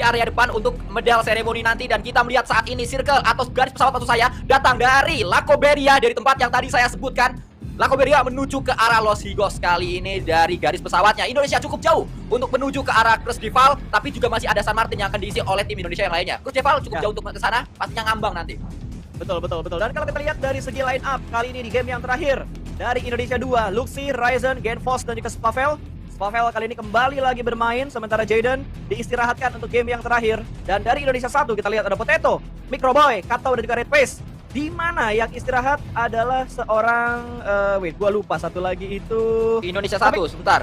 area depan untuk medal seremoni nanti. Dan kita melihat saat ini circle atau garis pesawat maksud saya datang dari Lakoberia dari tempat yang tadi saya sebutkan. Lakoberia menuju ke arah Los Higos kali ini dari garis pesawatnya. Indonesia cukup jauh untuk menuju ke arah Kruseval, tapi juga masih ada San Martin yang akan diisi oleh tim Indonesia yang lainnya. Kruseval cukup jauh untuk ke sana, pastinya ngambang nanti. Betul. Dan kalau kita lihat dari segi line up kali ini di game yang terakhir dari Indonesia 2, Luxi, Ryzen, Genfos dan juga Spavel. Spavel kali ini kembali lagi bermain, sementara Jaden diistirahatkan untuk game yang terakhir. Dan dari Indonesia 1 kita lihat ada Potato, Microboy, Kato dan juga Red Face. Di mana yang istirahat adalah seorang gua lupa satu lagi itu Indonesia 1 sebentar.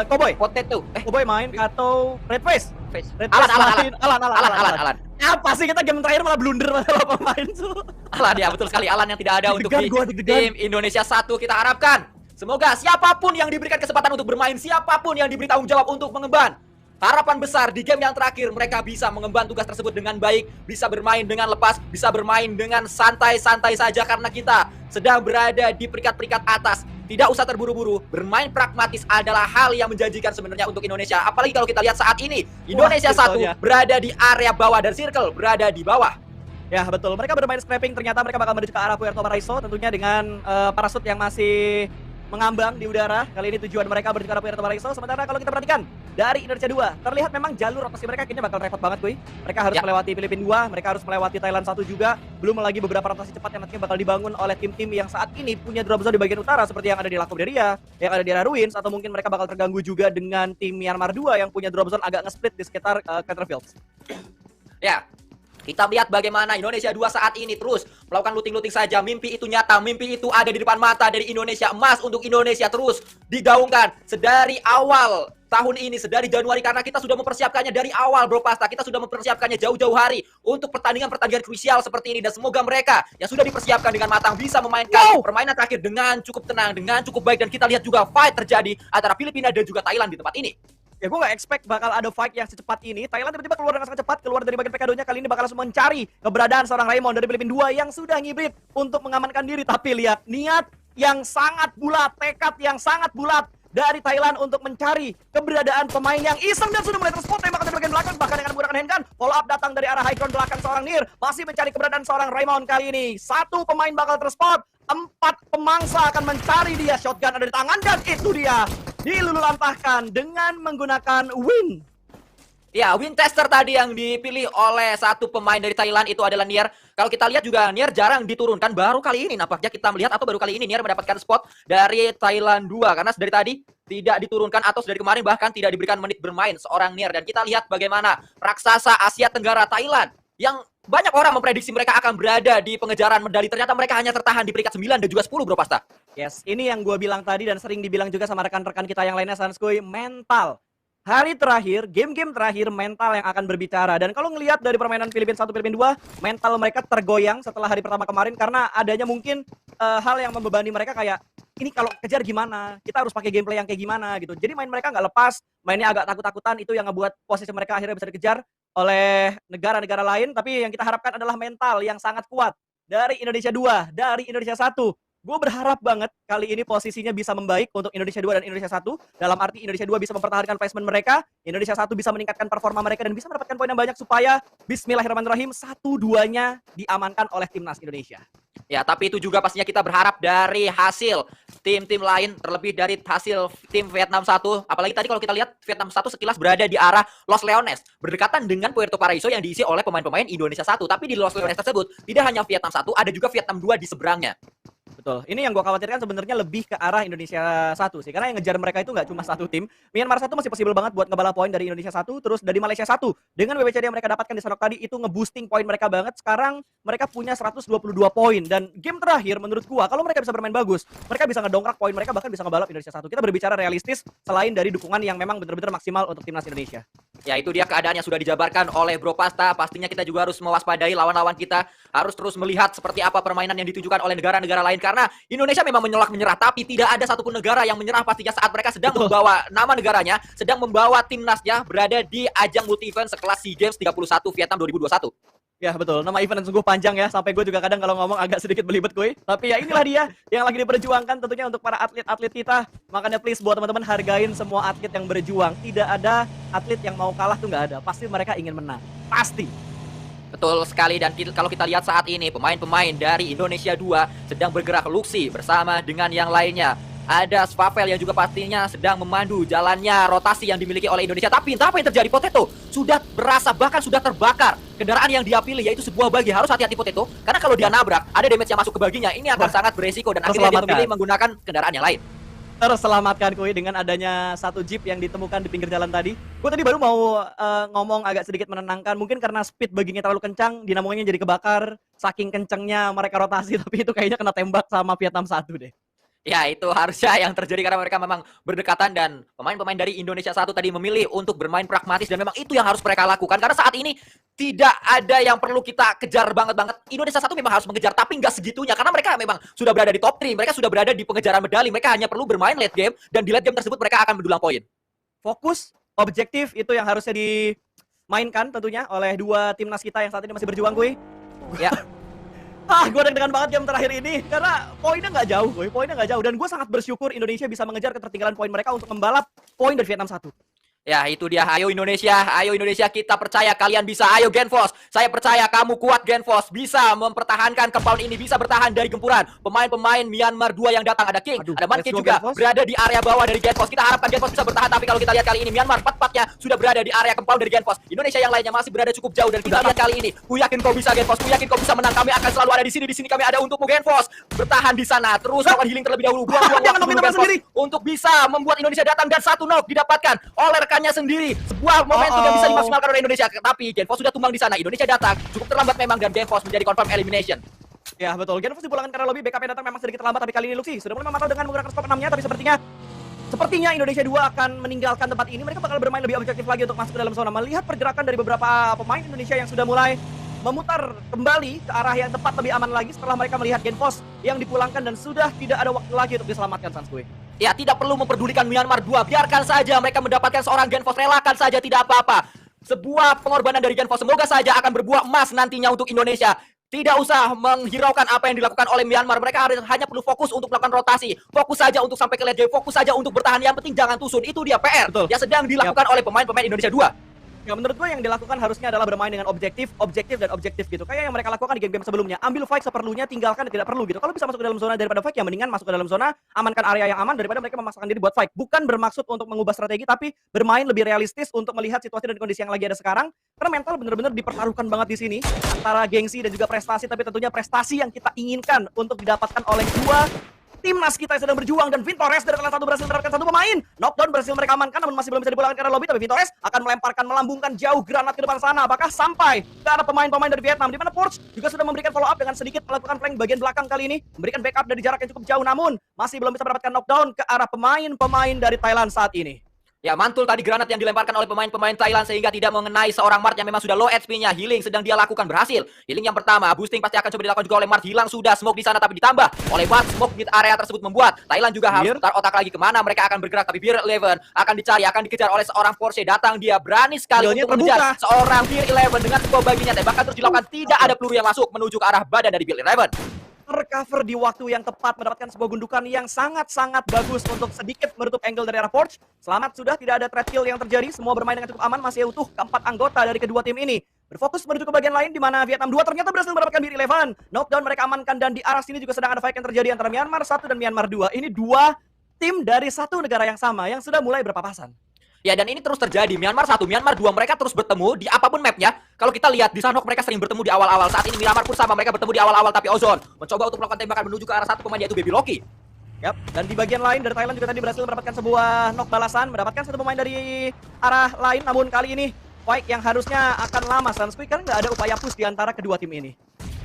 Cowboy. Potato. Cowboy main, Kato, Red Face. Red Alan. Face Alan. Apa sih kita game terakhir malah blunder masalah pemain tuh. Alan ya, betul sekali. Alan yang tidak ada untuk di tim Indonesia 1 kita harapkan. Semoga siapapun yang diberikan kesempatan untuk bermain, siapapun yang diberi tanggung jawab untuk mengemban, harapan besar di game yang terakhir mereka bisa mengemban tugas tersebut dengan baik, bisa bermain dengan lepas, bisa bermain dengan santai-santai saja karena kita sedang berada di peringkat-peringkat atas. Tidak usah terburu-buru, bermain pragmatis adalah hal yang menjanjikan sebenarnya untuk Indonesia. Apalagi kalau kita lihat saat ini, Indonesia 1 berada di area bawah dan circle berada di bawah. Ya betul, mereka bermain scrapping, ternyata mereka bakal menuju ke arah Puerto Paraiso tentunya dengan parasut yang masih mengambang di udara. Kali ini tujuan mereka menuju ke arah Puerto Paraiso. Sementara kalau kita perhatikan dari Indonesia 2, terlihat memang jalur rotasi mereka kayaknya bakal repot banget kuy. Mereka harus melewati Filipina 2, mereka harus melewati Thailand 1 juga. Belum lagi beberapa rotasi cepat yang nantinya bakal dibangun oleh tim-tim yang saat ini punya drop zone di bagian utara seperti yang ada di Lakoberia, yang ada di area Ruins, atau mungkin mereka bakal terganggu juga dengan tim Myanmar 2 yang punya drop zone agak nge-split di sekitar Caterfields. Ya, kita lihat bagaimana Indonesia 2 saat ini terus melakukan looting-looting saja. Mimpi itu nyata, mimpi itu ada di depan mata dari Indonesia. Emas untuk Indonesia terus digaungkan sedari awal tahun ini, sedari Januari, karena kita sudah mempersiapkannya dari awal Bro Pasta. Kita sudah mempersiapkannya jauh-jauh hari untuk pertandingan-pertandingan krusial seperti ini. Dan semoga mereka yang sudah dipersiapkan dengan matang bisa memainkan permainan terakhir dengan cukup tenang, dengan cukup baik. Dan kita lihat juga fight terjadi antara Filipina dan juga Thailand di tempat ini. Ya gue gak expect bakal ada fight yang secepat ini. Thailand tiba-tiba keluar dengan sangat cepat, keluar dari bagian PKD-nya. Kali ini bakal langsung mencari keberadaan seorang Raymond dari Filipina 2 yang sudah ngibrit untuk mengamankan diri. Tapi lihat, niat yang sangat bulat, tekad yang sangat bulat dari Thailand untuk mencari keberadaan pemain yang iseng dan sudah mulai terspot tembakan dari bagian belakang, bahkan dengan menggunakan handgun. Follow up datang dari arah high ground belakang seorang Nir, masih mencari keberadaan seorang Raymond kali ini. Satu pemain bakal terspot, 4 pemangsa akan mencari dia. Shotgun ada di tangan dan itu dia dilululantahkan dengan menggunakan Win. Ya, Winchester tadi yang dipilih oleh satu pemain dari Thailand itu adalah Nier. Kalau kita lihat juga Nier jarang diturunkan, baru kali ini nampaknya kita melihat, atau baru kali ini Nier mendapatkan spot dari Thailand 2. Karena dari tadi tidak diturunkan atau dari kemarin bahkan tidak diberikan menit bermain seorang Nier. Dan kita lihat bagaimana raksasa Asia Tenggara Thailand yang banyak orang memprediksi mereka akan berada di pengejaran medali. Ternyata mereka hanya tertahan di peringkat 9 dan juga 10 Bro Pasta. Yes, ini yang gue bilang tadi dan sering dibilang juga sama rekan-rekan kita yang lainnya, Sanskuy, mental. Hari terakhir, game-game terakhir mental yang akan berbicara. Dan kalau ngelihat dari permainan Filipina 1, Filipina 2, mental mereka tergoyang setelah hari pertama kemarin karena adanya mungkin hal yang membebani mereka kayak, ini kalau kejar gimana? Kita harus pakai gameplay yang kayak gimana gitu. Jadi main mereka nggak lepas, mainnya agak takut-takutan, itu yang ngebuat posisi mereka akhirnya bisa dikejar oleh negara-negara lain. Tapi yang kita harapkan adalah mental yang sangat kuat dari Indonesia 2, dari Indonesia 1. Gue berharap banget kali ini posisinya bisa membaik untuk Indonesia 2 dan Indonesia 1. Dalam arti Indonesia 2 bisa mempertahankan placement mereka, Indonesia 1 bisa meningkatkan performa mereka dan bisa mendapatkan poin yang banyak supaya bismillahirrahmanirrahim 1-2-nya diamankan oleh timnas Indonesia. Ya, tapi itu juga pastinya kita berharap dari hasil tim-tim lain, terlebih dari hasil tim Vietnam 1. Apalagi tadi kalau kita lihat Vietnam 1 sekilas berada di arah Los Leones, berdekatan dengan Puerto Paraiso yang diisi oleh pemain-pemain Indonesia 1. Tapi di Los Leones tersebut tidak hanya Vietnam 1, ada juga Vietnam 2 di seberangnya. Betul. Ini yang gue khawatirkan sebenarnya lebih ke arah Indonesia 1 sih. Karena yang ngejar mereka itu nggak cuma satu tim. Myanmar 1 masih possible banget buat ngebala poin dari Indonesia 1. Terus dari Malaysia 1. Dengan WBCD yang mereka dapatkan di Sanok tadi itu ngeboosting poin mereka banget. Sekarang mereka punya 122 poin. Dan game terakhir menurut gue, kalau mereka bisa bermain bagus, mereka bisa ngedongkrak poin mereka, bahkan bisa ngebalap Indonesia 1. Kita berbicara realistis selain dari dukungan yang memang benar-benar maksimal untuk timnas Indonesia. Ya, itu dia keadaan yang sudah dijabarkan oleh Bro Pasta. Pastinya kita juga harus mewaspadai lawan-lawan kita. Harus terus melihat seperti apa permainan yang ditujukan oleh negara-negara lain. Karena Indonesia memang menyerah, tapi tidak ada satupun negara yang menyerah pastinya saat mereka sedang membawa nama negaranya, sedang membawa timnasnya berada di ajang multi event sekelas SEA Games 31 Vietnam 2021. Ya betul, nama event yang sungguh panjang ya, sampai gue juga kadang kalau ngomong agak sedikit belibet gue. Tapi ya inilah dia yang lagi diperjuangkan tentunya untuk para atlet-atlet kita. Makanya please buat teman-teman hargain semua atlet yang berjuang. Tidak ada atlet yang mau kalah tuh nggak ada. Pasti mereka ingin menang. Pasti. Betul sekali, dan kalau kita lihat saat ini pemain-pemain dari Indonesia 2 sedang bergerak Luxi bersama dengan yang lainnya. Ada Swavel yang juga pastinya sedang memandu jalannya rotasi yang dimiliki oleh Indonesia. Tapi entah apa yang terjadi, Potato sudah berasa bahkan sudah terbakar. Kendaraan yang dia pilih yaitu sebuah bagi. Harus hati-hati Potato, karena kalau dia nabrak ada damage yang masuk ke baginya. Ini akan sangat beresiko dan akhirnya dia memilih menggunakan kendaraan yang lain. Terselamatkan kuy dengan adanya satu jeep yang ditemukan di pinggir jalan tadi. Gue tadi baru mau ngomong agak sedikit menenangkan, mungkin karena speed baginya terlalu kencang, dinamonya jadi kebakar. Saking kencengnya mereka rotasi, tapi itu kayaknya kena tembak sama Vietnam 1 deh. Ya, itu harusnya yang terjadi karena mereka memang berdekatan, dan pemain-pemain dari Indonesia 1 tadi memilih untuk bermain pragmatis, dan memang itu yang harus mereka lakukan karena saat ini tidak ada yang perlu kita kejar banget-banget. Indonesia 1 memang harus mengejar, tapi nggak segitunya karena mereka memang sudah berada di top 3, mereka sudah berada di pengejaran medali, mereka hanya perlu bermain late game, dan di late game tersebut mereka akan mendulang poin. Fokus, objektif itu yang harusnya dimainkan tentunya oleh dua timnas kita yang saat ini masih berjuang kuy. Ya. Gue deg-degan banget game terakhir ini karena poinnya nggak jauh, poinnya nggak jauh, dan gue sangat bersyukur Indonesia bisa mengejar ketertinggalan poin mereka untuk membalap poin dari Vietnam 1. Ya, itu dia. Ayo Indonesia, kita percaya kalian bisa. Ayo Genfos, saya percaya kamu kuat Genfos, bisa mempertahankan compound ini, bisa bertahan dari gempuran pemain-pemain Myanmar 2 yang datang. Ada King, ada Manke juga Genfos berada di area bawah dari Genfos. Kita harapkan Genfos bisa bertahan, tapi kalau kita lihat kali ini Myanmar 4-4-nya sudah berada di area compound dari Genfos. Indonesia yang lainnya masih berada cukup jauh, dan kita lihat kali ini, ku yakin kau bisa Genfos, ku yakin kau bisa menang. Kami akan selalu ada di sini kami ada untukmu Genfos. Bertahan di sana, terus lakukan healing terlebih dahulu, buang waktu dulu Genfos untuk bisa membuat Indonesia datang, dan satu knock didapatkan oleh rekannya sendiri. Sebuah momentum yang bisa dimaksimalkan oleh Indonesia, tapi Genfos sudah tumbang di sana. Indonesia datang cukup terlambat memang, dan Genfos menjadi confirm elimination. Ya betul, Genfos dipulangkan karena lobby, BKP datang memang sedikit terlambat, tapi kali ini Luxi sudah mulai memantau dengan menggunakan skop 6-nya, tapi sepertinya Indonesia 2 akan meninggalkan tempat ini. Mereka bakal bermain lebih objektif lagi untuk masuk ke dalam zona. Melihat pergerakan dari beberapa pemain Indonesia yang sudah mulai memutar kembali ke arah yang tepat, lebih aman lagi setelah mereka melihat Genfos yang dipulangkan dan sudah tidak ada waktu lagi untuk diselamatkan Sanskui. Ya, tidak perlu memperdulikan Myanmar 2, biarkan saja mereka mendapatkan seorang Genfos, relakan saja, tidak apa-apa. Sebuah pengorbanan dari Genfos semoga saja akan berbuah emas nantinya untuk Indonesia. Tidak usah menghiraukan apa yang dilakukan oleh Myanmar, mereka hanya perlu fokus untuk melakukan rotasi, fokus saja untuk sampai ke late game, fokus saja untuk bertahan, yang penting jangan tusun. Itu dia PR yang sedang dilakukan oleh pemain-pemain Indonesia 2. Ya menurut gue yang dilakukan harusnya adalah bermain dengan objektif gitu. Kayak yang mereka lakukan di game-game sebelumnya. Ambil fight seperlunya, tinggalkan tidak perlu gitu. Kalau bisa masuk ke dalam zona daripada fight, ya mendingan masuk ke dalam zona, amankan area yang aman daripada mereka memaksakan diri buat fight. Bukan bermaksud untuk mengubah strategi, tapi bermain lebih realistis untuk melihat situasi dan kondisi yang lagi ada sekarang. Karena mental benar-benar dipertaruhkan banget di sini antara gengsi dan juga prestasi, tapi tentunya prestasi yang kita inginkan untuk didapatkan oleh dua timnas kita yang sedang berjuang, dan Vintores dari Thailand 1 berhasil mendapatkan satu pemain. Knockdown berhasil mereka amankan, namun masih belum bisa dipulangkan karena lobby, tapi Vintores akan melambungkan jauh granat ke depan sana, apakah sampai ke arah pemain-pemain dari Vietnam, di mana Forge juga sudah memberikan follow up dengan sedikit melakukan flank bagian belakang kali ini, memberikan backup dari jarak yang cukup jauh, namun masih belum bisa mendapatkan knockdown ke arah pemain-pemain dari Thailand saat ini. Ya, mantul tadi granat yang dilemparkan oleh pemain-pemain Thailand sehingga tidak mengenai seorang Mart yang memang sudah low HP-nya. Healing sedang dia lakukan, berhasil. Healing yang pertama, boosting pasti akan coba dilakukan juga oleh Mart. Hilang sudah smoke di sana, tapi ditambah oleh Bart. Smoke mid area tersebut membuat Thailand juga harus putar otak lagi kemana mereka akan bergerak. Tapi Beer 11 akan dicari, akan dikejar oleh seorang Porsche. Datang dia berani sekali untuk mengejar seorang Beer 11 dengan sebuah baginya. Tembakan terus dilakukan, tidak ada peluru yang masuk menuju ke arah badan dari Beer 11. Tercover di waktu yang tepat, mendapatkan sebuah gundukan yang sangat-sangat bagus untuk sedikit menutup angle dari arah Forge. Selamat, sudah tidak ada threat kill yang terjadi, semua bermain dengan cukup aman, masih utuh keempat anggota dari kedua tim ini. Berfokus menuju ke bagian lain di mana Vietnam 2 ternyata berhasil mendapatkan Beer 11. Knockdown mereka amankan, dan di arah sini juga sedang ada fight yang terjadi antara Myanmar 1 dan Myanmar 2. Ini dua tim dari satu negara yang sama yang sudah mulai berpapasan. Ya, dan ini terus terjadi. Myanmar 1, Myanmar 2, mereka terus bertemu di apapun mapnya. Kalau kita lihat di Sanhok mereka sering bertemu di awal-awal. Saat ini Myanmar pun sama, mereka bertemu di awal-awal, tapi Ozone mencoba untuk melakukan tembakan menuju ke arah satu pemain yaitu Baby Loki. Yap, dan di bagian lain dari Thailand juga tadi berhasil mendapatkan sebuah knock balasan, mendapatkan satu pemain dari arah lain, namun kali ini fight yang harusnya akan lama Sanskui karena nggak ada upaya push di antara kedua tim ini.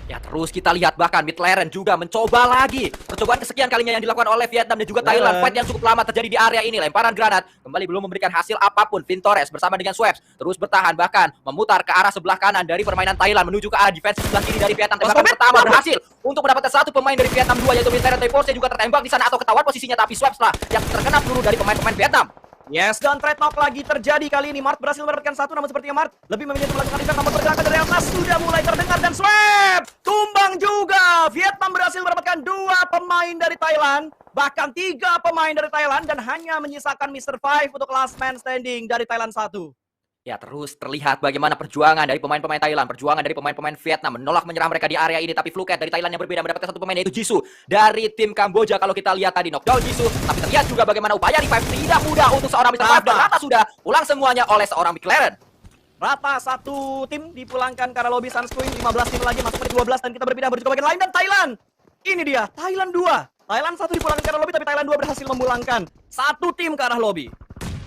Ya, terus kita lihat bahkan mid lane juga mencoba lagi. Percobaan kesekian kalinya yang dilakukan oleh Vietnam dan juga Thailand. Fight yang cukup lama terjadi di area ini. Lemparan granat kembali belum memberikan hasil apapun. Vintores bersama dengan Swaps terus bertahan, bahkan memutar ke arah sebelah kanan dari permainan Thailand menuju ke arah defense sebelah kiri dari Vietnam. Tembakan pertama berhasil untuk mendapatkan satu pemain dari Vietnam 2 yaitu Vintores. Force juga tertembak di sana atau ketahuan posisinya, tapi Swaps lah yang terkena peluru dari pemain-pemain Vietnam. Yes, dan trade knock lagi terjadi kali ini. Mart berhasil mendapatkan satu, namun sepertinya Mart lebih memilih untuk melakukan reset, namun pergerakan dari atas sudah mulai terdengar dan swap! Tumbang juga! Vietnam berhasil mendapatkan 2 pemain dari Thailand, bahkan 3 pemain dari Thailand, dan hanya menyisakan Mr. Five untuk last man standing dari Thailand 1. Ya, terus terlihat bagaimana perjuangan dari pemain-pemain Thailand, perjuangan dari pemain-pemain Vietnam menolak menyerang mereka di area ini. Tapi Fluket dari Thailand yang berbeda mendapatkan satu pemain, yaitu Jisoo dari tim Kamboja. Kalau kita lihat tadi knockdown Jisoo, tapi terlihat juga bagaimana upaya revive tidak mudah untuk seorang Mr. Five, dan rata sudah pulang semuanya oleh seorang McLaren. Rata satu tim dipulangkan karena lobby Sunscreen, 15 tim lagi masuk menit 12, dan kita berpindah menuju ke bagian lain. Dan Thailand, ini dia, Thailand 2. Thailand 1 dipulangkan ke arah lobby, tapi Thailand 2 berhasil memulangkan satu tim ke arah lobby.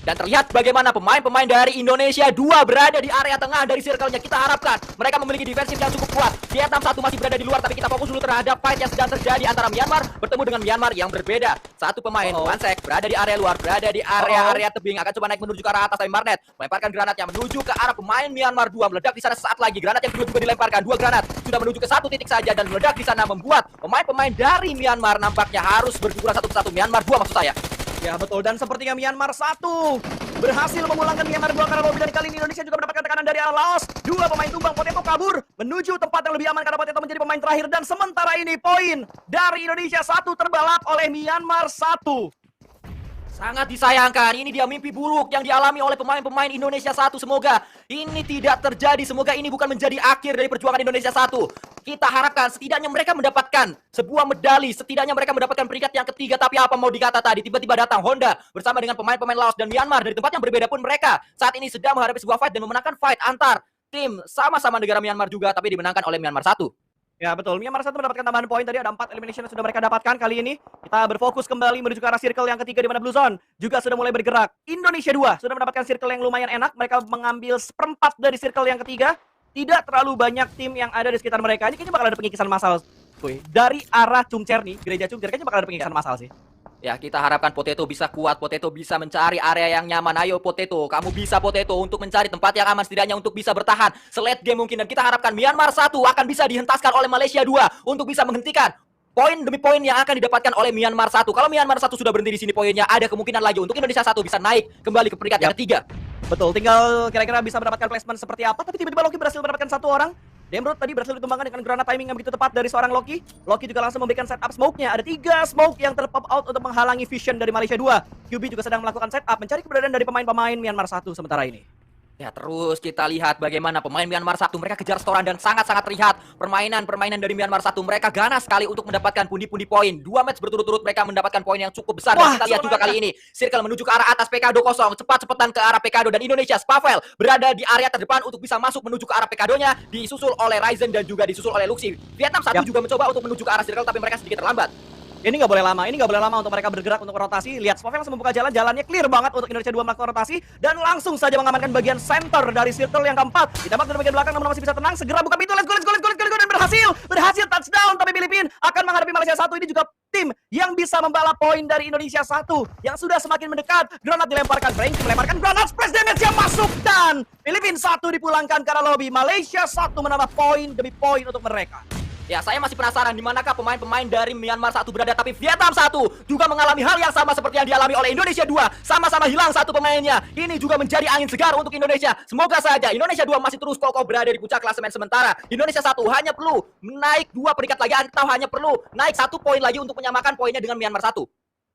Dan terlihat bagaimana pemain-pemain dari Indonesia 2 berada di area tengah dari circle-nya. Kita harapkan mereka memiliki defensif yang cukup kuat. Vietnam 1 masih berada di luar, tapi kita fokus dulu terhadap fight yang sedang terjadi antara Myanmar bertemu dengan Myanmar yang berbeda. Satu pemain, Wansek, berada di area luar, berada di area tebing, akan coba naik menuju ke arah atas, tapi Marnet melemparkan granatnya menuju ke arah pemain Myanmar 2, meledak di sana sesaat lagi. Granat yang kedua juga dilemparkan, 2 granat sudah menuju ke satu titik saja dan meledak di sana, membuat pemain-pemain dari Myanmar nampaknya harus berguguran satu persatu. Myanmar 2 maksud saya. Ya betul, dan sepertinya Myanmar 1 berhasil memulangkan Myanmar 2 karena lobby, dan kali ini Indonesia juga mendapatkan tekanan dari arah Laos. 2 pemain tumbang, Potato kabur menuju tempat yang lebih aman karena Potato menjadi pemain terakhir, dan sementara ini poin dari Indonesia 1 terbalap oleh Myanmar 1. Sangat disayangkan, ini dia mimpi buruk yang dialami oleh pemain-pemain Indonesia 1. Semoga ini tidak terjadi, semoga ini bukan menjadi akhir dari perjuangan Indonesia 1. Kita harapkan setidaknya mereka mendapatkan sebuah medali, setidaknya mereka mendapatkan peringkat yang ketiga. Tapi apa mau dikata tadi, tiba-tiba datang Honda bersama dengan pemain-pemain Laos dan Myanmar dari tempat yang berbeda, pun mereka saat ini sedang menghadapi sebuah fight dan memenangkan fight antar tim sama-sama negara Myanmar juga, tapi dimenangkan oleh Myanmar 1. Ya betul, Myanmar 1 mendapatkan tambahan poin. Tadi ada 4 elimination yang sudah mereka dapatkan. Kali ini kita berfokus kembali menuju ke arah circle yang ketiga, di mana Blue Zone juga sudah mulai bergerak. Indonesia 2 sudah mendapatkan circle yang lumayan enak. Mereka mengambil seperempat dari circle yang ketiga. Tidak terlalu banyak tim yang ada di sekitar mereka. Ini kayaknya bakal ada pengikisan massal. Dari arah Chungcher nih, gereja Chungcher, kayaknya bakal ada pengikisan massal sih. Ya, kita harapkan Potato bisa kuat, Potato bisa mencari area yang nyaman. Ayo Potato, kamu bisa Potato untuk mencari tempat yang aman, setidaknya untuk bisa bertahan selate game mungkin. Dan kita harapkan Myanmar 1 akan bisa dihentaskan oleh Malaysia 2 untuk bisa menghentikan poin demi poin yang akan didapatkan oleh Myanmar 1. Kalau Myanmar 1 sudah berhenti di sini poinnya, ada kemungkinan lagi untuk Indonesia 1 bisa naik kembali ke peringkat yang ketiga. Betul, tinggal kira-kira bisa mendapatkan placement seperti apa. Tapi tiba-tiba Loki berhasil mendapatkan satu orang. Demrod tadi berhasil ditumbangkan dengan granat timing yang begitu tepat dari seorang Loki. Loki juga langsung memberikan setup smoke-nya. Ada 3 smoke yang terpop out untuk menghalangi vision dari Malaysia 2. QB juga sedang melakukan setup, mencari keberadaan dari pemain-pemain Myanmar 1 sementara ini. Ya, terus kita lihat bagaimana pemain Myanmar 1 mereka kejar setoran, dan sangat-sangat terlihat permainan dari Myanmar 1. Mereka ganas sekali untuk mendapatkan pundi-pundi poin. 2 match berturut-turut mereka mendapatkan poin yang cukup besar. Dan kita lihat juga kali ini circle menuju ke arah atas, PKD kosong, cepat-cepatan ke arah PKD, dan Indonesia Spavel berada di area terdepan untuk bisa masuk menuju ke arah PKD-nya, disusul oleh Ryzen dan juga disusul oleh Luxi. Vietnam 1 juga mencoba untuk menuju ke arah circle, tapi mereka sedikit terlambat. Ini nggak boleh lama, untuk mereka bergerak untuk rotasi. Lihat, Spavel langsung membuka jalannya clear banget untuk Indonesia 2 melakukan rotasi, dan langsung saja mengamankan bagian center dari circle yang keempat. Ditembak dari bagian belakang, namun masih bisa tenang. Segera buka pintu, let's go, dan berhasil touchdown. Tapi Filipina akan menghadapi Malaysia 1. Ini juga tim yang bisa membalap poin dari Indonesia 1 yang sudah semakin mendekat. Granat dilemparkan, Frank melemparkan granat, splash damage yang masuk, dan Filipina 1 dipulangkan ke arah lobby. Malaysia 1 menambah poin demi poin untuk mereka. Ya, saya masih penasaran di manakah pemain-pemain dari Myanmar 1 berada, tapi Vietnam 1 juga mengalami hal yang sama seperti yang dialami oleh Indonesia 2. Sama-sama hilang satu pemainnya. Ini juga menjadi angin segar untuk Indonesia. Semoga saja Indonesia 2 masih terus kokoh berada di puncak klasemen, sementara Indonesia 1 hanya perlu naik 2 peringkat lagi, atau hanya perlu naik 1 poin lagi untuk menyamakan poinnya dengan Myanmar 1.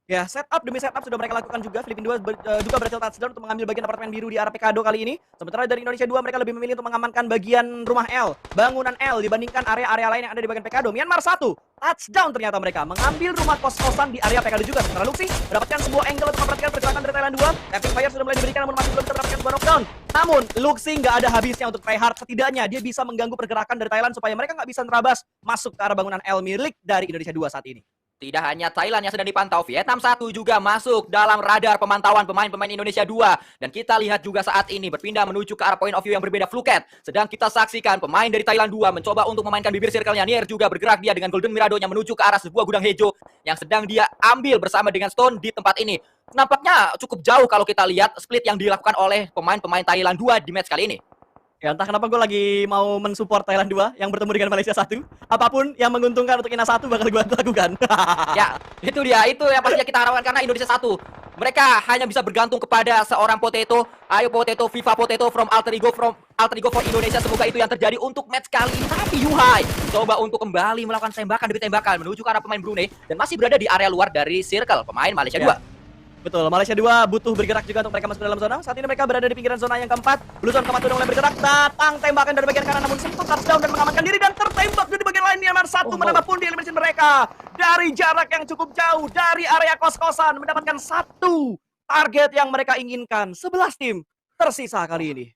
Ya, setup demi setup sudah mereka lakukan juga. Filipina 2 juga berhasil touchdown untuk mengambil bagian apartemen biru di arah PKD kali ini. Sementara dari Indonesia 2 mereka lebih memilih untuk mengamankan bagian rumah L, bangunan L, dibandingkan area-area lain yang ada di bagian PKD. Myanmar 1 touchdown ternyata mereka mengambil rumah kos-kosan di area PKD juga. Sementara Luxi mendapatkan sebuah angle untuk memperhatikan pergerakan dari Thailand 2. Tapping fire sudah mulai diberikan, namun masih belum mendapatkan sebuah knockdown. Namun Luxi nggak ada habisnya untuk tryhard. Setidaknya dia bisa mengganggu pergerakan dari Thailand supaya mereka nggak bisa nerabas masuk ke arah bangunan L milik dari Indonesia 2 saat ini. Tidak hanya Thailand yang sedang dipantau, Vietnam 1 juga masuk dalam radar pemantauan pemain-pemain Indonesia 2. Dan kita lihat juga saat ini berpindah menuju ke arah point of view yang berbeda, Fluket. Sedang kita saksikan pemain dari Thailand 2 mencoba untuk memainkan bibir circle-nya. Nier juga bergerak dia dengan Golden Miradonya menuju ke arah sebuah gudang hijau yang sedang dia ambil bersama dengan Stone di tempat ini. Nampaknya cukup jauh kalau kita lihat split yang dilakukan oleh pemain-pemain Thailand 2 di match kali ini. Ya, entah kenapa gue lagi mau mensupport Thailand 2 yang bertemu dengan Malaysia 1. Apapun yang menguntungkan untuk Ina 1 bakal gue lakukan. Ya, itu dia. Itu yang pastinya kita harapkan karena Indonesia 1 Mereka hanya bisa bergantung kepada seorang Potato. Ayo Potato, Viva Potato from Alter Ego for Indonesia. Semoga itu yang terjadi untuk match kali ini. Tapi Yuhai coba untuk kembali melakukan tembakan demi tembakan menuju ke arah pemain Brunei dan masih berada di area luar dari circle pemain Malaysia 2. Betul, Malaysia 2 butuh bergerak juga untuk mereka masuk ke dalam zona. Saat ini mereka berada di pinggiran zona yang keempat. Blue Zone keempat sudah mulai bergerak. Datang tembakan dari bagian kanan namun sempat touchdown dan mengamankan diri dan tertembak dari bagian lain. Myanmar 1 menambah pun di eliminasi mereka. Dari jarak yang cukup jauh, dari area kos-kosan mendapatkan 1 target yang mereka inginkan. 11 tim tersisa kali ini.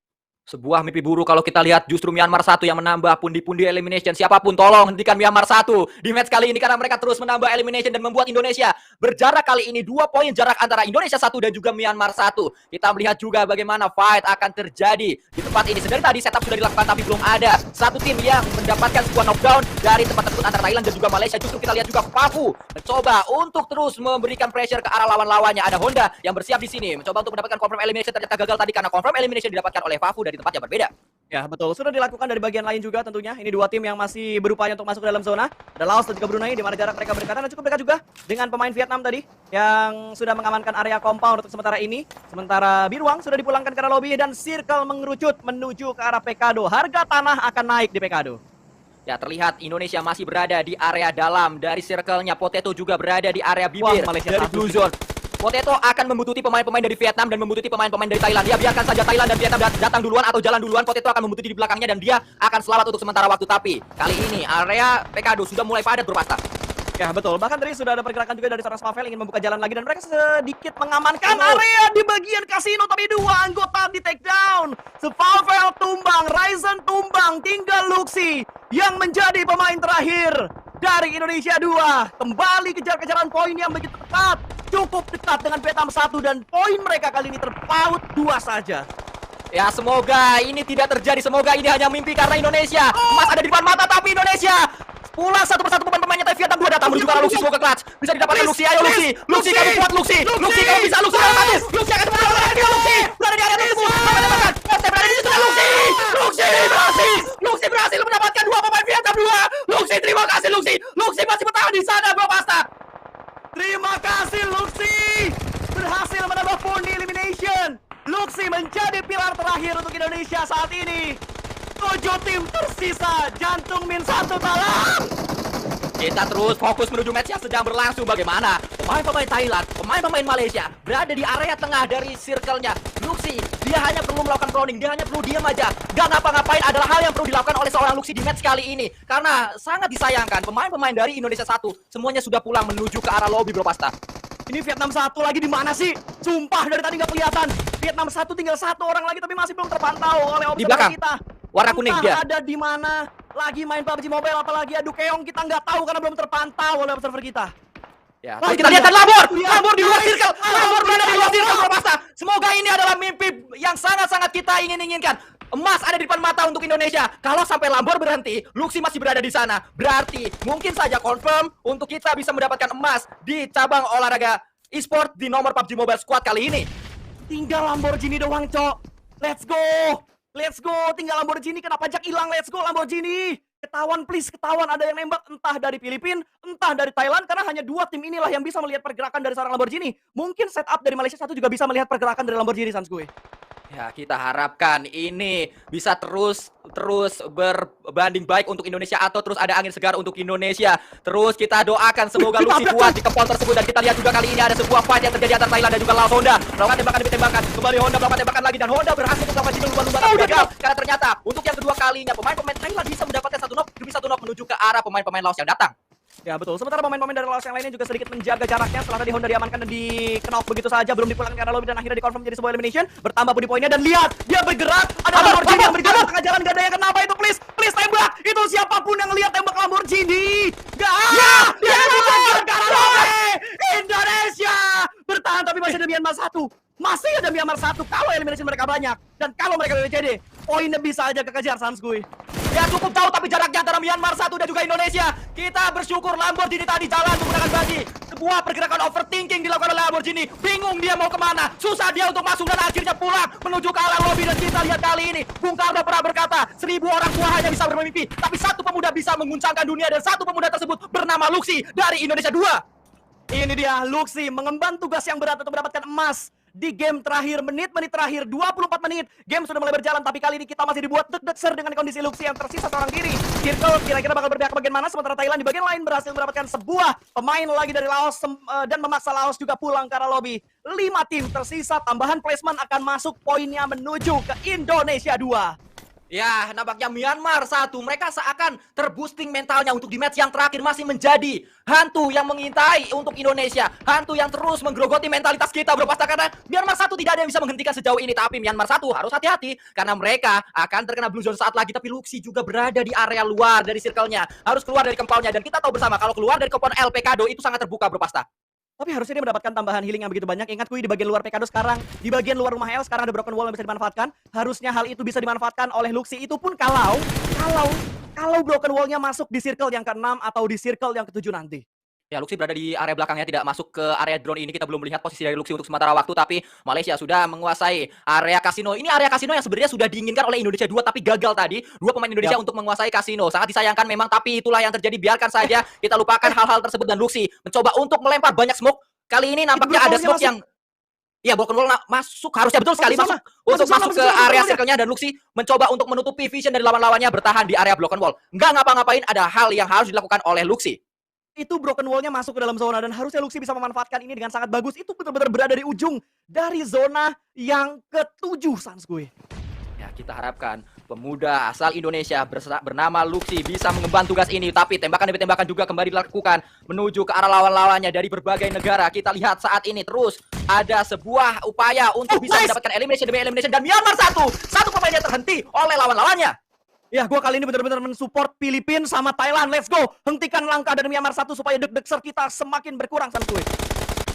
Sebuah mimpi buruk kalau kita lihat justru Myanmar 1 yang menambah pundi-pundi elimination. Siapapun tolong hentikan Myanmar 1 di match kali ini karena mereka terus menambah elimination dan membuat Indonesia berjarak kali ini 2 poin jarak antara Indonesia 1 dan juga Myanmar 1. Kita melihat juga bagaimana fight akan terjadi di tempat ini. Sebenarnya tadi setup sudah dilakukan tapi belum ada satu tim yang mendapatkan sebuah knockdown dari tempat tersebut antara Thailand dan juga Malaysia. Justru kita lihat juga Papu mencoba untuk terus memberikan pressure ke arah lawan-lawannya. Ada Honda yang bersiap di sini mencoba untuk mendapatkan confirm elimination, ternyata gagal tadi karena confirm elimination didapatkan oleh Papu dari tempat yang berbeda. Ya betul, sudah dilakukan dari bagian lain juga tentunya. Ini 2 tim yang masih berupaya untuk masuk ke dalam zona. Ada Laos dan juga Brunei, di mana jarak mereka berdekatan dan cukup dekat juga dengan pemain Vietnam tadi yang sudah mengamankan area compound untuk sementara ini. Sementara Biruang sudah dipulangkan ke arah lobby dan circle mengerucut menuju ke arah Pekado. Harga tanah akan naik di Pekado. Ya, terlihat Indonesia masih berada di area dalam dari circle-nya. Potato juga berada di area bibir Malaysia dari Blue Zone. Potato akan membutuhkan pemain-pemain dari Vietnam dan membutuhkan pemain-pemain dari Thailand. Ya, biarkan saja Thailand dan Vietnam datang duluan atau jalan duluan. Potato akan membutuhkan di belakangnya dan dia akan selamat untuk sementara waktu. Tapi kali ini area Pekado sudah mulai padat bro Pasta. Ya betul, bahkan tadi sudah ada pergerakan juga dari seorang Smavel ingin membuka jalan lagi dan mereka sedikit mengamankan area di bagian kasino, tapi 2 anggota di take down. Smavel tumbang, Ryzen tumbang, tinggal Luxi yang menjadi pemain terakhir dari Indonesia 2. Kembali kejar-kejaran poin yang begitu ketat, cukup dekat dengan Vietnam 1 dan poin mereka kali ini terpaut 2 saja. Ya, semoga ini tidak terjadi. Semoga ini hanya mimpi karena Indonesia emas ada di depan mata, tapi Indonesia pulang satu persatu pemain-pemainnya. Tapi Vietnam 2 datang menuju ke arah Luxi. Semoga clutch bisa didapatkan Luxi. Ayo Luxi, Luxi kamu kuat Luxi. Luxi kamu bisa, Luxi otomatis. Luxi akan berada di Luxi. Berada di area tersebut. Tembakan. Poste berada di situ. Luxi. Luxi berhasil. Luxi berhasil mendapatkan 2 pemain Vietnam 2. Luxi, terima kasih Luxi. Luxi masih bertahan di sana bro Pasta. Terima kasih Luxi. Berhasil menambah poin di elimination. Luxi menjadi pilar terakhir untuk Indonesia saat ini. 7 tim tersisa. Jantung min 1 talang. Kita terus fokus menuju match yang sedang berlangsung. Bagaimana pemain-pemain Thailand, pemain-pemain Malaysia berada di area tengah dari circle-nya Luxi. Dia hanya perlu melakukan proning, dia hanya perlu diam aja. Gak ngapa-ngapain adalah hal yang perlu dilakukan oleh seorang Luxi di match kali ini. Karena sangat disayangkan pemain-pemain dari Indonesia 1 semuanya sudah pulang menuju ke arah lobby bro Pasta. Ini Vietnam 1 lagi di mana sih? Sumpah dari tadi nggak kelihatan. Vietnam 1 tinggal 1 orang lagi tapi masih belum terpantau oleh Di belakang kita. warna kuning dia. Ada di mana? Lagi main PUBG Mobile apalagi adu keong kita nggak tahu karena belum terpantau oleh observer kita. Ya, tapi kita lihat Labor di luar circle. Labor berada di luar circle bro Pasta. Semoga ini adalah mimpi yang sangat-sangat kita inginkan. Emas ada di depan mata untuk Indonesia. Kalau sampai Labor berhenti, Luxi masih berada di sana. Berarti mungkin saja confirm untuk kita bisa mendapatkan emas di cabang olahraga e-sport di nomor PUBG Mobile Squad kali ini. Tinggal Lamborghini doang, Cok. Let's go. Let's go. Tinggal Lamborghini, kenapa pajak hilang? Let's go Lamborghini. Ketahuan please, ketahuan ada yang nembak entah dari Filipina, entah dari Thailand karena hanya 2 tim inilah yang bisa melihat pergerakan dari seorang Lamborghini. Mungkin setup dari Malaysia 1 juga bisa melihat pergerakan dari Lamborghini Sanskuy. Ya, kita harapkan ini bisa terus berbanding baik untuk Indonesia atau terus ada angin segar untuk Indonesia. Terus kita doakan semoga Luxi kuat di kepon tersebut dan kita lihat juga kali ini ada sebuah fight yang terjadi antara Thailand dan juga Laos. Honda melakukan tembakan demi tembakan. Kembali Honda melakukan tembakan lagi dan Honda berhasil untuk melakukan lumba-lumba tapi gagal karena ternyata untuk yang kedua kalinya pemain-pemain Thailand bisa mendapatkan 1 knock demi 1 knock menuju ke arah pemain-pemain Laos yang datang. Ya betul, sementara pemain-pemain dari Laos yang lainnya juga sedikit menjaga jaraknya setelah tadi Honda diamankan dan di-knock begitu saja, belum dipulangkan ke arah lobby dan akhirnya dikonfirm jadi sebuah elimination. Bertambah body poinnya dan lihat, dia bergerak, ada Lamborghini yang bergerak tengah jalan, gak ada yang kenapa itu, please tembak, itu siapapun yang lihat tembak Lamborghini. Dia dilanjutkan ke arah lobby. Indonesia bertahan tapi masih ada Myanmar 1. Masih ada Myanmar 1 kalau elimination mereka banyak dan kalau mereka BBCD, poinnya bisa aja kekejar Sanskuy. Ya cukup jauh tapi jaraknya antara Myanmar 1 dan juga Indonesia. Kita bersyukur Lamborghini tadi jalan menggunakan bagi. Sebuah pergerakan overthinking dilakukan oleh Lamborghini. Bingung dia mau kemana. Susah dia untuk masuk dan akhirnya pulang menuju ke arah lobby. Dan kita lihat kali ini Bung Karno pernah berkata 1000 orang tua hanya bisa bermimpi, tapi 1 pemuda bisa mengguncangkan dunia dan 1 pemuda tersebut bernama Luxi dari Indonesia 2. Ini dia Luxi mengemban tugas yang berat untuk mendapatkan emas di game terakhir, menit-menit terakhir, 24 menit. Game sudah mulai berjalan, tapi kali ini kita masih dibuat deg-degser dengan kondisi Luxi yang tersisa seorang diri. Circle kira-kira bakal berpihak ke bagian mana, sementara Thailand di bagian lain berhasil mendapatkan sebuah pemain lagi dari Laos dan memaksa Laos juga pulang ke arah lobby. 5 tim tersisa, tambahan placement akan masuk, poinnya menuju ke Indonesia 2. Ya, nampaknya Myanmar 1. Mereka seakan terboosting mentalnya untuk di match yang terakhir masih menjadi hantu yang mengintai untuk Indonesia. Hantu yang terus menggerogoti mentalitas kita, Bro Pasta, karena Myanmar 1 tidak ada yang bisa menghentikan sejauh ini. Tapi Myanmar 1 harus hati-hati karena mereka akan terkena blue zone saat lagi. Tapi Luxi juga berada di area luar dari circle-nya. Harus keluar dari compound-nya. Dan kita tahu bersama kalau keluar dari compound El Pecado itu sangat terbuka, Bro Pasta. Tapi harusnya dia mendapatkan tambahan healing yang begitu banyak. Ingat Kui, di bagian luar Pecado sekarang, di bagian luar rumah El sekarang ada broken wall yang bisa dimanfaatkan. Harusnya hal itu bisa dimanfaatkan oleh Luxi. Itu pun kalau broken wall-nya masuk di circle yang ke-6 atau di circle yang ke-7 nanti. Ya, Luxi berada di area belakangnya, tidak masuk ke area drone ini. Kita belum melihat posisi dari Luxi untuk sementara waktu, tapi Malaysia sudah menguasai area kasino. Ini area kasino yang sebenarnya sudah diinginkan oleh Indonesia 2, tapi gagal tadi. 2 pemain Indonesia untuk menguasai kasino. Sangat disayangkan memang, tapi itulah yang terjadi. Biarkan saja, kita lupakan hal-hal tersebut. Dan Luxi mencoba untuk melempar banyak smoke. Kali ini nampaknya ada smoke yang... Iya, broken wall masuk, harusnya betul sekali masuk untuk masuk ke area circle-nya, dan Luxi mencoba untuk menutupi vision dari lawan-lawannya, bertahan di area broken wall. Nggak ngapa-ngapain, ada hal yang harus dilakukan oleh Luxi. Itu broken wall-nya masuk ke dalam zona dan harusnya Luxi bisa memanfaatkan ini dengan sangat bagus. Itu benar-benar berada di ujung dari zona yang ke-7, Sanskuy. Ya, kita harapkan pemuda asal Indonesia bernama Luxi bisa mengemban tugas ini. Tapi tembakan demi tembakan juga kembali dilakukan menuju ke arah lawan-lawannya dari berbagai negara. Kita lihat saat ini terus ada sebuah upaya untuk bisa mendapatkan elimination demi elimination. Dan Myanmar 1 pemainnya terhenti oleh lawan-lawannya. Ya, gue kali ini benar-benar mensupport Filipina sama Thailand. Let's go. Hentikan langkah dari Myanmar 1 supaya deg-degser kita semakin berkurang, Sanskuy.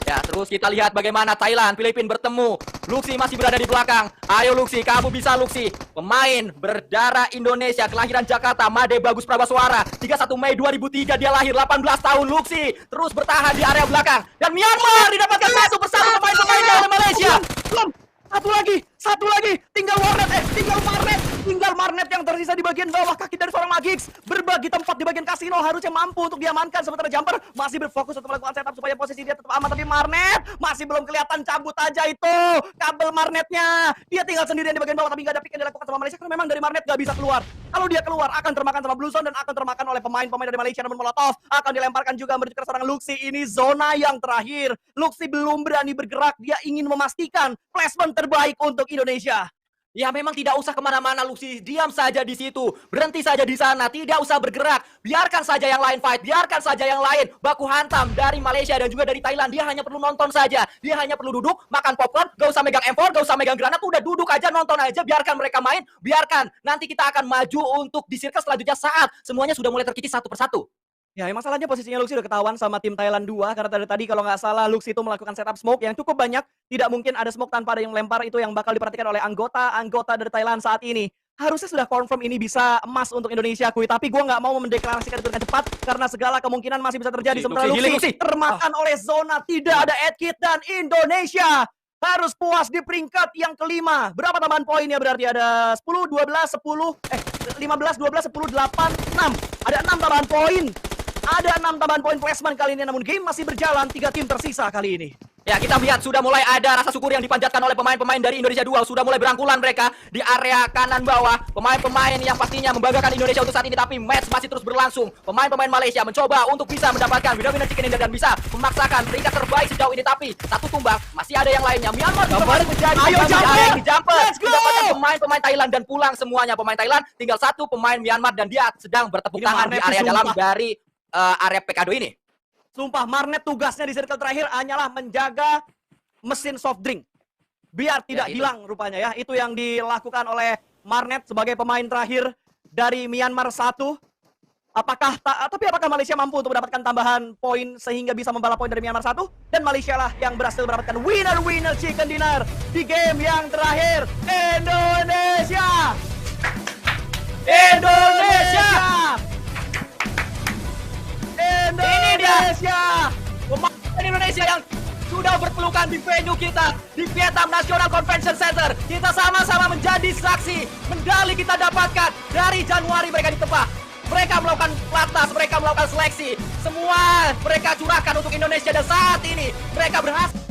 Ya, terus kita lihat bagaimana Thailand, Filipina bertemu. Luxi masih berada di belakang. Ayo Luxi, kamu bisa Luxi. Pemain berdarah Indonesia, kelahiran Jakarta, Made Bagus Prabaswara. 31 Mei 2003 dia lahir, 18 tahun. Luxi terus bertahan di area belakang. Dan Myanmar didapatkan satu persatu pemain-pemainnya oleh Malaysia. Belum. Satu lagi. Tinggal Marnet yang tersisa di bagian bawah kaki dari seorang Magix. Berbagi tempat di bagian kasino, harusnya mampu untuk diamankan. Sementara Jumper masih berfokus untuk melakukan setup supaya posisi dia tetap aman. Tapi Marnet masih belum kelihatan, cabut aja itu kabel Marnetnya. Dia tinggal sendirian di bagian bawah, tapi nggak ada pick yang dilakukan sama Malaysia karena memang dari Marnet nggak bisa keluar. Kalau dia keluar akan termakan sama Blue Zone dan akan termakan oleh pemain-pemain dari Malaysia. Namun Molotov akan dilemparkan juga menuju ke seorang Luxi. Ini zona yang terakhir. Luxi belum berani bergerak. Dia ingin memastikan placement terbaik untuk Indonesia. Ya, memang tidak usah kemana-mana Luxi, diam saja di situ, berhenti saja di sana, tidak usah bergerak, biarkan saja yang lain fight, biarkan saja yang lain baku hantam dari Malaysia dan juga dari Thailand. Dia hanya perlu nonton saja, dia hanya perlu duduk, makan popcorn, gak usah megang M4, gak usah megang granat, udah duduk aja, nonton aja, biarkan mereka main, biarkan nanti kita akan maju untuk di circle selanjutnya saat semuanya sudah mulai terkikis satu persatu. Ya, masalahnya posisinya Luxi udah ketahuan sama tim Thailand 2 karena tadi kalau nggak salah Luxi itu melakukan setup smoke yang cukup banyak. Tidak mungkin ada smoke tanpa ada yang lempar, itu yang bakal diperhatikan oleh anggota dari Thailand saat ini. Harusnya sudah confirm ini bisa emas untuk Indonesia, Kui. Tapi gue nggak mau mendeklarasikan itu dengan cepat karena segala kemungkinan masih bisa terjadi. Sementara Luxi termakan oleh zona, tidak ada edkit, dan Indonesia harus puas di peringkat yang kelima. Berapa tambahan poinnya berarti? Ada 10, 12, 10, 15, 12, 10, 8, 6. Ada 6 tambahan poin. Ada 6 tambahan poin placement kali ini, namun game masih berjalan, 3 tim tersisa kali ini. Ya, kita lihat sudah mulai ada rasa syukur yang dipanjatkan oleh pemain-pemain dari Indonesia 2. Sudah mulai berangkulan mereka di area kanan bawah. Pemain-pemain yang pastinya membanggakan Indonesia untuk saat ini, tapi match masih terus berlangsung. Pemain-pemain Malaysia mencoba untuk bisa mendapatkan winner chicken dinner dan bisa memaksakan peringkat terbaik sejauh ini, tapi satu tumbang, masih ada yang lainnya. Myanmar juga masih menjadi jumper. Mendapatkan pemain-pemain Thailand dan pulang semuanya pemain Thailand. Tinggal satu pemain Myanmar dan dia sedang bertepuk tangan di area dalam dari area Pecado ini. Sumpah, Marnet tugasnya di circle terakhir hanyalah menjaga mesin soft drink. Biar tidak hilang rupanya ya. Itu yang dilakukan oleh Marnet sebagai pemain terakhir dari Myanmar 1. Tapi apakah Malaysia mampu untuk mendapatkan tambahan poin sehingga bisa membalas poin dari Myanmar 1? Dan Malaysia lah yang berhasil mendapatkan winner chicken dinner di game yang terakhir. Indonesia! Ini dia pemain Indonesia yang sudah berpelukan di venue kita di Vietnam National Convention Center. Kita sama-sama menjadi saksi medali kita dapatkan dari Januari mereka ditebak. Mereka melakukan platnas, mereka melakukan seleksi. Semua mereka curahkan untuk Indonesia dan saat ini mereka berhasil